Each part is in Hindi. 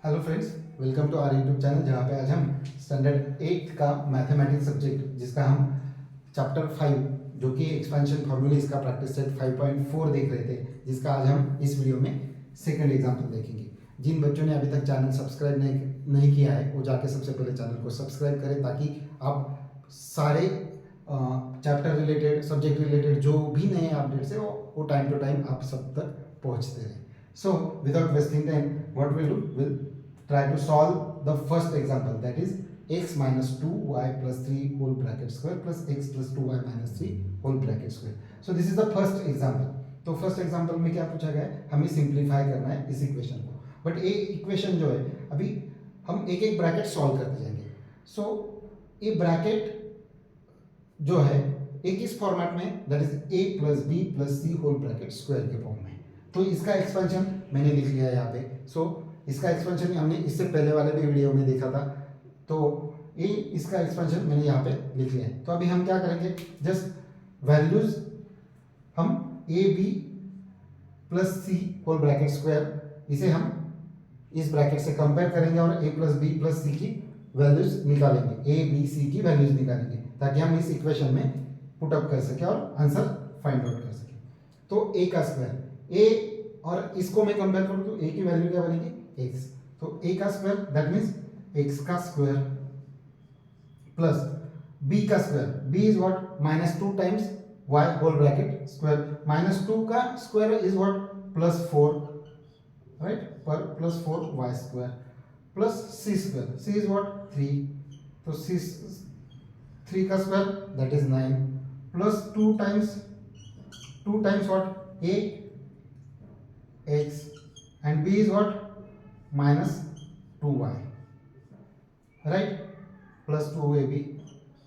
Hello friends, welcome to our YouTube channel जहाँ पे आज हम स्टैंडर्ड 8 का मैथमेटिक्स सब्जेक्ट जिसका हम चैप्टर 5 जो कि एक्सपेंशन फार्मूले का प्रैक्टिस सेट 5.4 देख रहे थे, जिसका आज हम इस वीडियो में सेकंड एग्जाम्पल देखेंगे। जिन बच्चों ने अभी तक चैनल सब्सक्राइब नहीं किया है वो जाके सबसे पहले चैनल को सब्सक्राइब करें ताकि आप सारे चैप्टर रिलेटेड सब्जेक्ट रिलेटेड जो भी नए अपडेट्स है वो टाइम टू टाइम आप सब तक पहुँचते रहें। So without wasting time, what we'll do, we'll try to solve the first example, that is x minus 2y plus 3 whole bracket square plus x plus 2y minus 3 whole bracket square. So this is the first example. तो फर्स्ट एग्जाम्पल में क्या पूछा गया है, हमें सिंप्लीफाई करना है इस इक्वेशन को। बट ये इक्वेशन जो है अभी हम एक एक ब्रैकेट सॉल्व करते जाएंगे। सो ये ब्रैकेट जो है एक इस फॉर्मेट में, that is a plus B plus C whole bracket square के फॉर्म में। तो इसका एक्सपेंशन मैंने लिख लिया है यहाँ पे। सो इसका एक्सपेंशन हमने इससे पहले वाले भी वीडियो में देखा था, तो ये इसका एक्सपेंशन मैंने यहाँ पे लिख लिया है। तो अभी हम क्या करेंगे, जस्ट वैल्यूज हम A B plus C whole bracket square इसे हम इस ब्रैकेट से कंपेयर करेंगे और A plus B plus C की वैल्यूज निकालेंगे, ए बी सी की वैल्यूज निकालेंगे ताकि हम इस इक्वेशन में पुट अप कर सके और आंसर फाइंड आउट कर सके। तो ए का स्क्वायर, ए और इसको मैं कंपेयर करूं तो ए की वैल्यू क्या बनेगी, एक्स। तो ए का स्क्वायर दैट मीन्स एक्स का स्क्वायर प्लस बी का square, b is what minus 2 times y whole bracket square, minus 2 का square is what plus 4, right, पर plus 4 y square plus c square, c is what 3, तो सी 3 का square that is 9 plus 2 times what a x and b is what minus 2y, right, plus 2ab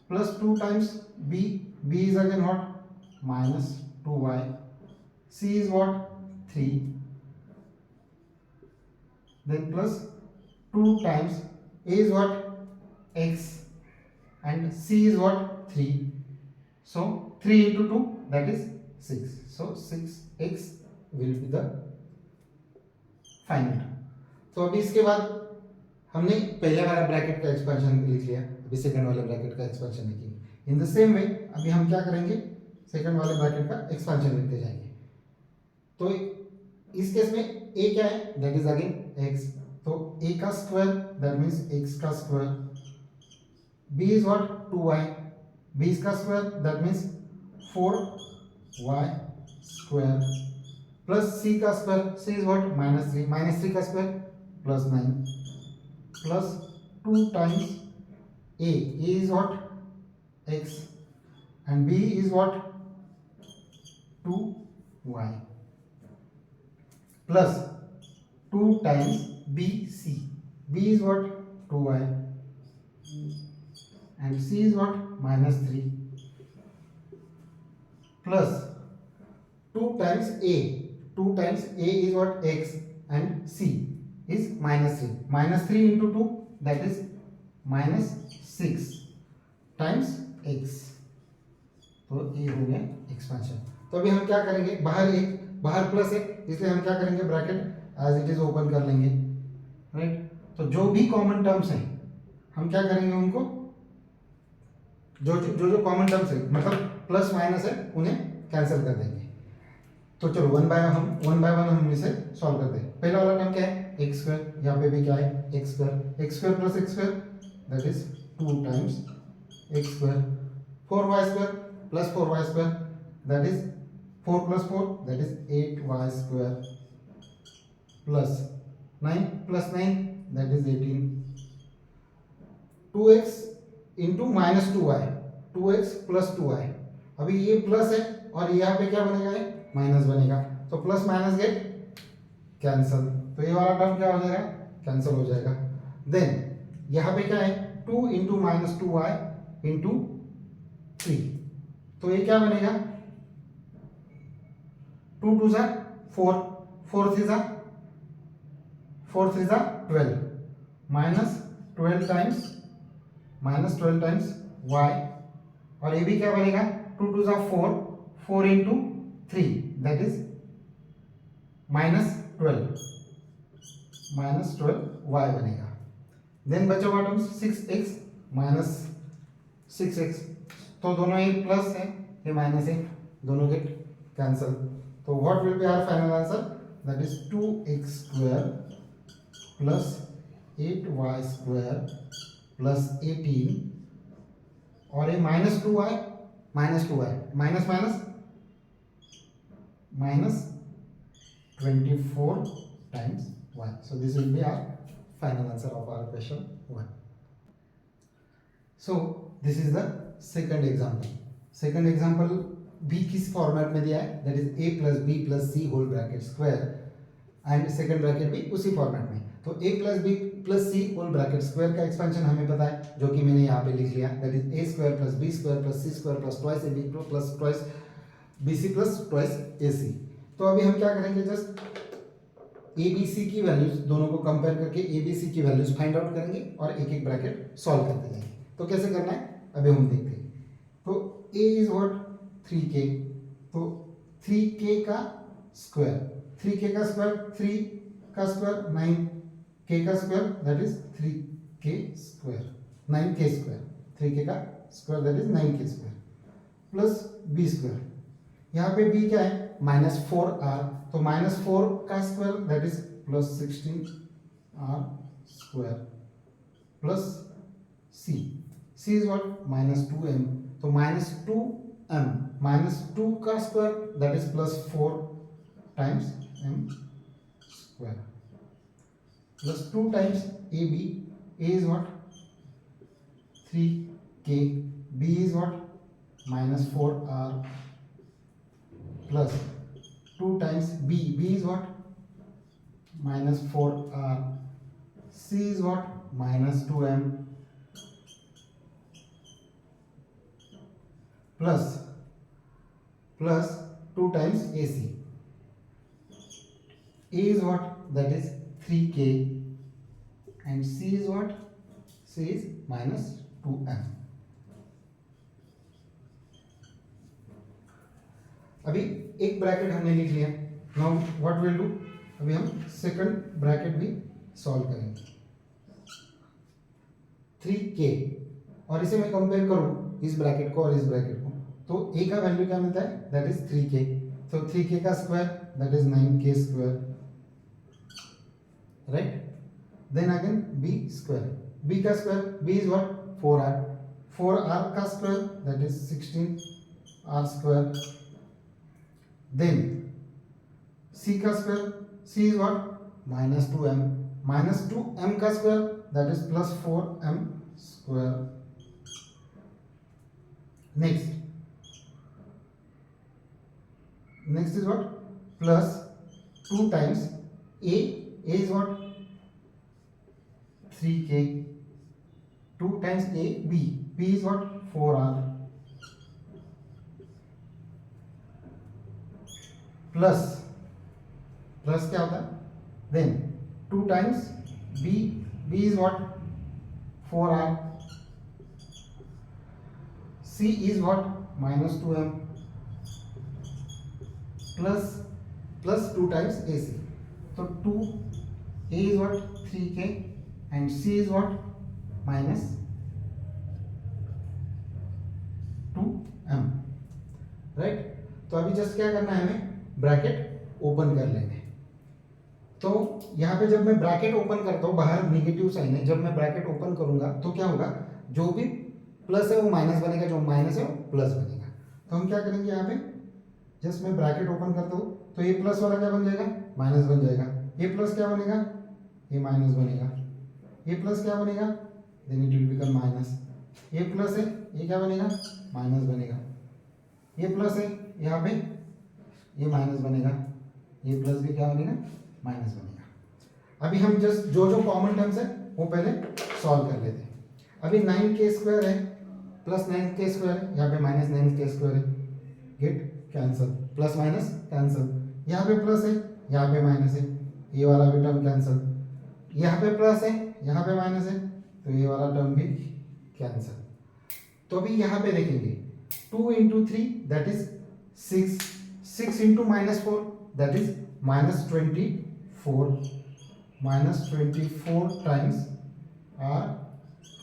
plus 2 times b, b is again what minus 2y, c is what 3, then plus 2 times a is what x and c is what 3, so 3 into 2 that is 6, so 6x will be the final. तो अभी इसके बाद हमने पहले वाला ब्रैकेट का एक्सपेंशन लिख लिया, अभी सेकंड वाले ब्रैकेट का एक्सपेंशन लिखेंगे। इन द सेम वे अभी हम क्या करेंगे, सेकंड वाले ब्रैकेट का एक्सपेंशन लिखते जाएंगे। तो इस केस में a क्या है, दैट इज अगेन x, तो a का स्क्वायर दैट मींस x का square, b is what 2y, b का square that means 4y square plus c का square, c is what minus 3 का square plus 9 plus 2 times a is what x and b is what 2y plus 2 times b is what 2y and c is what minus 3 plus 2 times a is what x and c is minus 3, minus 3 into 2 that is minus 6 times x, तो ये हो गया एक्सपेंशन। तो अभी हम क्या करेंगे, बाहर प्लस है इसलिए हम क्या करेंगे, bracket as it is open कर लेंगे, राइट। तो जो भी कॉमन टर्म्स हैं हम क्या करेंगे, उनको जो कॉमन टर्म्स है मतलब प्लस माइनस है उन्हें कैंसिल कर देंगे। तो चलो वन बाय वन हम इसे सॉल्व करते हैं। पहला वाला टर्म क्या है, एक्स स्क्वायर, यहाँ पे भी क्या है x square plus x square that is 2 times x square, 4y square plus 4y square that is 4 plus 4 that is 8y square plus 9 plus 9 that is 18, 2x into minus 2y, 2x plus 2y, अभी ये प्लस है और यहाँ पे क्या बनेगा, माइनस बनेगा, तो प्लस माइनस गेट कैंसल, तो ये वाला टर्म क्या हो जाएगा, कैंसल हो जाएगा। देन यहाँ पे क्या है 2 इंटू माइनस 2y इंटू 3, तो ये क्या बनेगा 2 2 जा 4, 4 3 जा 12 माइनस 12 टाइम्स y, और ये भी क्या बनेगा 2 2 जा 4, 4 into 3 that is minus 12, minus 12y बनेगा। देन बचा हुआ टर्म 6x माइनस 6x, तो दोनों ये प्लस है ये माइनस है, दोनों गेट कैंसल। तो what will be our final answer, that is 2x square plus 8y square plus 18 और ये minus 2y minus minus minus 24 times y. So this will be our final answer of our question 1. So this is the second example. Second example b किस फॉर्मेट में दिया है, that is a plus b plus c whole bracket square and second bracket भी उसी फॉर्मेट में। तो a plus b plus c whole bracket square का एक्सपेंशन हमें पता है, जो कि मैंने यहाँ पे लिख लिया, that is a square plus b square plus c square plus twice ab plus twice bc plus twice ac। तो अभी हम क्या करेंगे, जस्ट ए बी सी की वैल्यूज दोनों को कंपेयर करके ए बी सी की वैल्यूज फाइंड आउट करेंगे और एक एक ब्रैकेट सॉल्व करते जाएंगे। तो कैसे करना है अभी हम देखते हैं। तो ए इज व्हाट 3k, तो 3k का स्क्वायर, 3k का स्क्वायर 3 का स्क्वायर 9k का square that is 3k square, 9k square, 3k का square that is 9k square plus b square. यहाँ पे b क्या है -4r, तो -4 का square that is plus 16r square plus c, c is what -2m, तो -2m -2 का square that is plus 4 times m square plus 2 times ab, a is what 3k, b is what -4r plus 2 times b is what -4r, c is what -2m plus 2 times ac, a is what that is 3k and c is what, c is -2m। अभी एक ब्रैकेट हमने लिख लिया, नाउ व्हाट विल डू, अभी हम सेकंड ब्रैकेट भी सॉल्व करेंगे। 3k और इसे मैं कंपेयर करूं इस ब्रैकेट को और इस ब्रैकेट को, तो a का वैल्यू क्या मिलता है दैट इज 3k, तो 3k का square that is 9k square, right. Then again b square, b का square b is what 4r, 4r का square that is 16r square. Then c का square, c is what -2m, -2m का square that is plus 4m square. next is what plus 2 times a is what 3k, 2 times a b is what 4r plus क्या होता है then 2 times b is what 4r, c is what -2m plus 2 times ac, तो 2a is what 3k and c is what -2m, right. तो अभी जस्ट क्या करना है हमें, ब्रैकेट ओपन कर लेंगे। तो यहाँ पे जब मैं ब्रैकेट ओपन करता हूँ, बाहर नेगेटिव साइन है, जब मैं ब्रैकेट ओपन करूंगा तो क्या होगा, जो भी प्लस है वो माइनस बनेगा, जो माइनस है वो प्लस बनेगा। तो हम क्या करेंगे, यहाँ पे जस्ट मैं ब्रैकेट ओपन करता हूँ तो ये प्लस वाला क्या बन जाएगा, माइनस बन जाएगा, ये प्लस क्या बनेगा, ये माइनस बनेगा, ये प्लस क्या बनेगा, then it will become minus, ये प्लस है ये क्या बनेगा, माइनस बनेगा, ये प्लस है यहाँ पे ये माइनस बनेगा, ये प्लस भी क्या बनेगा, माइनस बनेगा। अभी हम जस्ट जो कॉमन टर्म्स है वो पहले सॉल्व कर लेते हैं। अभी 9k स्क्वायर है प्लस 9k स्क्वायर है, यहाँ पे माइनस 9k स्क्वायर है, get cancel, plus minus cancel, यहाँ पे प्लस है यहाँ पे माइनस है, ये वाला भी टर्म कैंसल, यहाँ पे प्लस है यहाँ पे माइनस है, तो ये वाला टर्म भी कैंसल। तो अभी यहाँ पे देखेंगे 2 into 3 that is 6 into -4 that is -24, -24 times R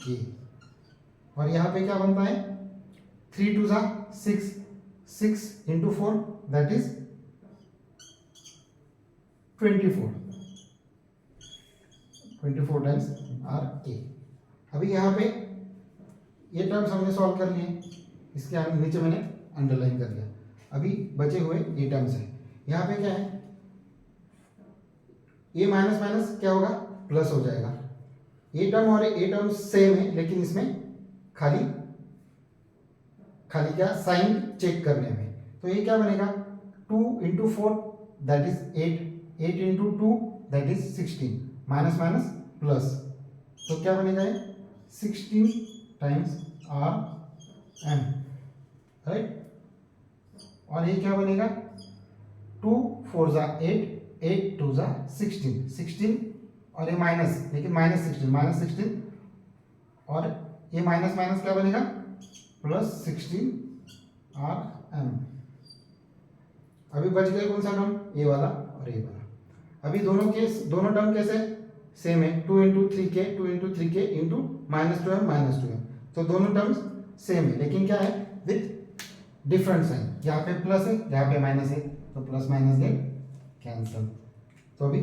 के। और यहाँ पे क्या बनता है, 3 2 ज़ा 6, 6 into 4 that is 24 times R K. अभी यहाँ पे ये टर्म्स हमने सॉल्व कर लिए, इसके नीचे मैंने अंडरलाइन कर दिया। अभी बचे हुए ये टर्म्स हैं। यहाँ पे क्या है, ये माइनस माइनस क्या होगा, प्लस हो जाएगा। ये टर्म और ये टर्म सेम है, लेकिन इसमें खाली क्या साइन चेक करने में। तो ये क्या बनेगा, 2 into 4 that is 8, 8 into 2 that is 16, minus minus plus, तो क्या बनेगा ये 16 टाइम्स आर एम, राइट। और ये क्या बनेगा, 2 4 ज़ा 8, 8 2 ज़ा 16, 16 और ये माइनस, लेकिन माइनस 16 और ये माइनस माइनस क्या बनेगा, प्लस 16 आर एम। अभी बच गए कौन सा टर्म, ये वाला और ये वाला। अभी दोनों टर्म कैसे सेम है, 2 into 3k, 2 into 3k into -2m, तो दोनों टर्म्स सेम है, लेकिन क्या है, विथ डिफरेंट साइन। यहाँ पे प्लस है, यहाँ पे माइनस है, तो प्लस माइनस गेट कैंसल। तो अभी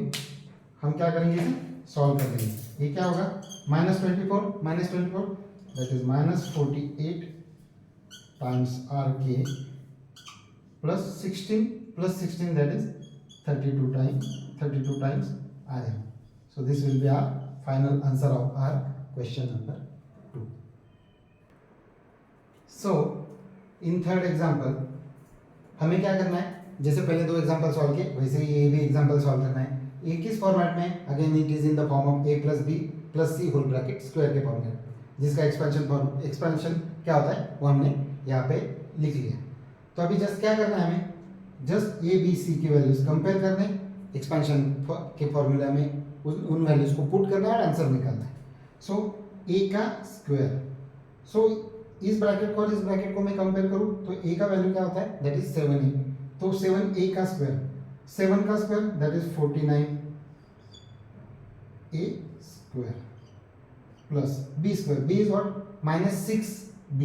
हम क्या करेंगे, इसे सॉल्व कर लेंगे। ये क्या होगा, -24 that is -48 times R K plus 16 that is 32 times R M. So this will be our final answer of our question number 2. So in third example हमें क्या करना है, जैसे पहले 2 एग्जाम्पल सॉल्व किए वैसे ये भी एग्जाम्पल सॉल्व करना है। ये किस फॉर्मेट में, again it is in the form of a plus B plus C whole bracket square के फॉर्मेट, जिसका एक्सपेंशन क्या होता है वो हमने यहाँ पे लिख लिया। तो अभी जस्ट क्या करना है, हमें जस्ट ए बी सी की वैल्यूज कंपेयर करने, एक्सपेंशन के फॉर्मूला में उन वैल्यूज को पुट करना है और आंसर निकालना है। सो ए का स्क्वायर, सो इस ब्रैकेट को और इस ब्रैकेट को मैं कंपेयर करूं तो ए का वैल्यू क्या होता है, दैट इज 7a, तो 7a का स्क्वायर, 7 का square that is 49a square plus b square, b is what, -6b,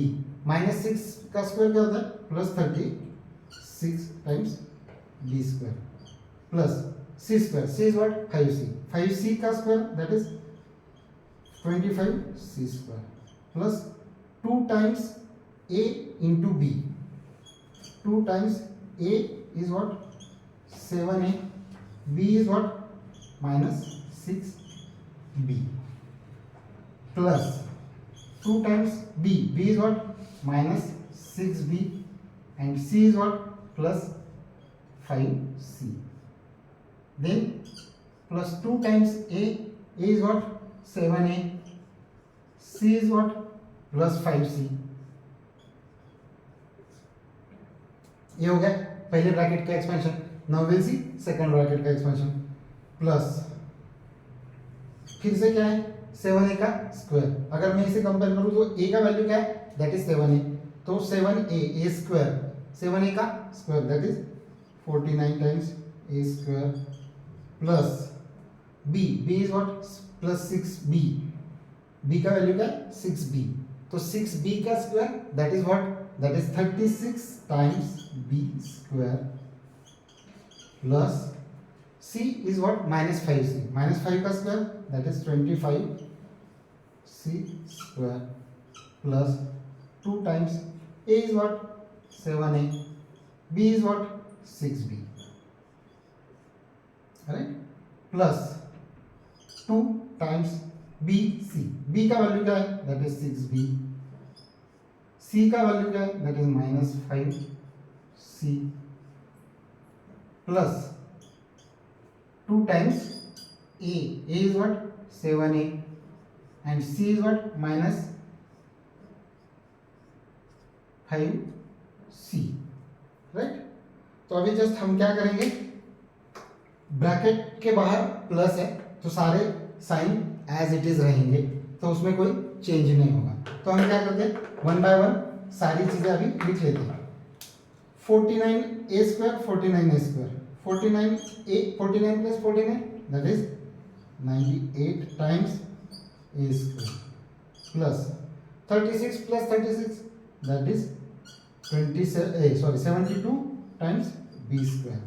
-6 का स्क्वायर क्या होता है, plus 36 times b square plus c square, c is what, 5c, 5c का square that is 25c square plus 2 times a into b, 2 times a is what, 7a, b is what, -6b plus 2 times b, b is what, -6b and c is what, plus 5c. Then plus 2 times a is what, 7a, c is what, plus 5c. ये हो गया पहले ब्रैकेट का expansion. Now will see second bracket का एक्सपेंशन। प्लस फिर से क्या है, 7a का स्क्वायर, अगर मैं इसे कंपेयर करूं तो a का वैल्यू क्या है, दैट इज 7a, तो 7a स्क्वायर, 7a का square that is 49 times a square plus b, b is what, plus 6b, b का वैल्यू क्या है, 6b, तो 6b का square that is what, that is 36 times b square plus c is what, -5c, -5 का square that is 25c square plus 2 times a is what, 7a, b is what, 6b, right, plus 2 times b c, b का वैल्यू क्या है, दैट इज 6b, c का वैल्यू क्या है, that is -5c plus 2 times a is what, 7a and c is what, -5c, right. तो अभी जस्ट हम क्या करेंगे, ब्रैकेट के बाहर प्लस है तो सारे साइन एज इट इज रहेंगे, तो उसमें कोई चेंज नहीं होगा। तो हम क्या करते हैं, 1 बाय 1 सारी चीजें अभी लिख लेते हैं। 49a square, 49a square, 49 plus 49 that is 98 times a square plus 36 plus 36 that is 72 times b square.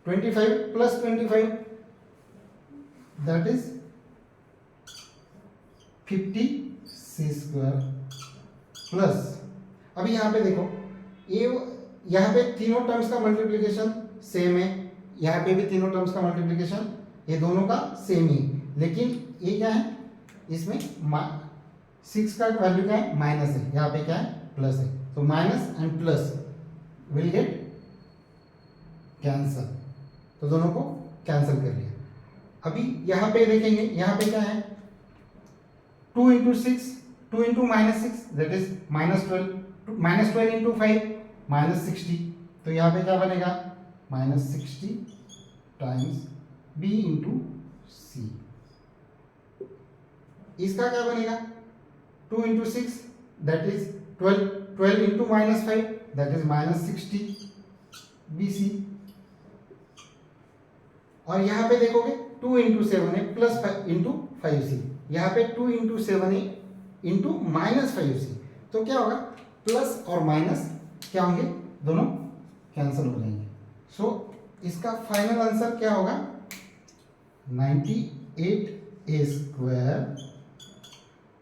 25 plus 25 that is 50 c square plus अभी यहाँ पे देखो ये यहाँ पे तीनों टर्म्स का मल्टीप्लिकेशन सेम है, यहाँ पे भी तीनों टर्म्स का मल्टीप्लिकेशन ये दोनों का सेम ही, लेकिन ये क्या है इसमें 6 का वैल्यू क्या है माइनस है, यहाँ पे क्या है प्लस है, तो minus and plus will get cancel, तो दोनों को कैंसिल कर लिया। अभी यहाँ पे देखेंगे, यहाँ पे क्या है 2 into 6 2 into minus 6 that is -12 -12 into 5 -60, तो यहाँ पे क्या बनेगा -60 टाइम्स b इंटू c। इसका क्या बनेगा 2 into 6 that is 12 into -5 that is -60 bc। और यहाँ पे देखोगे 2 इंटू 7 है प्लस 5 इंटू 5c, यहाँ पे 2 इंटू 7 है इंटू -5c, तो क्या होगा प्लस और माइनस क्या होंगे दोनों कैंसिल हो जाएंगे। सो इसका फाइनल आंसर क्या होगा 98a square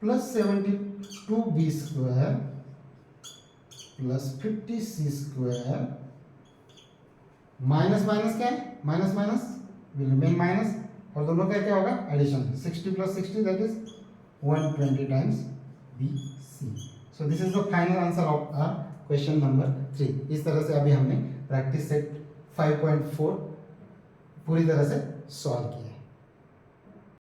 plus 72b square plus 50c square minus minus क्या है minus minus will remain minus, और दोनों का क्या होगा addition 60 plus 60 that is 120 times BC। So this is the final answer of our question number 3। इस तरह से अभी हमने प्रैक्टिस सेट 5.4 पूरी तरह से सॉल्व किया।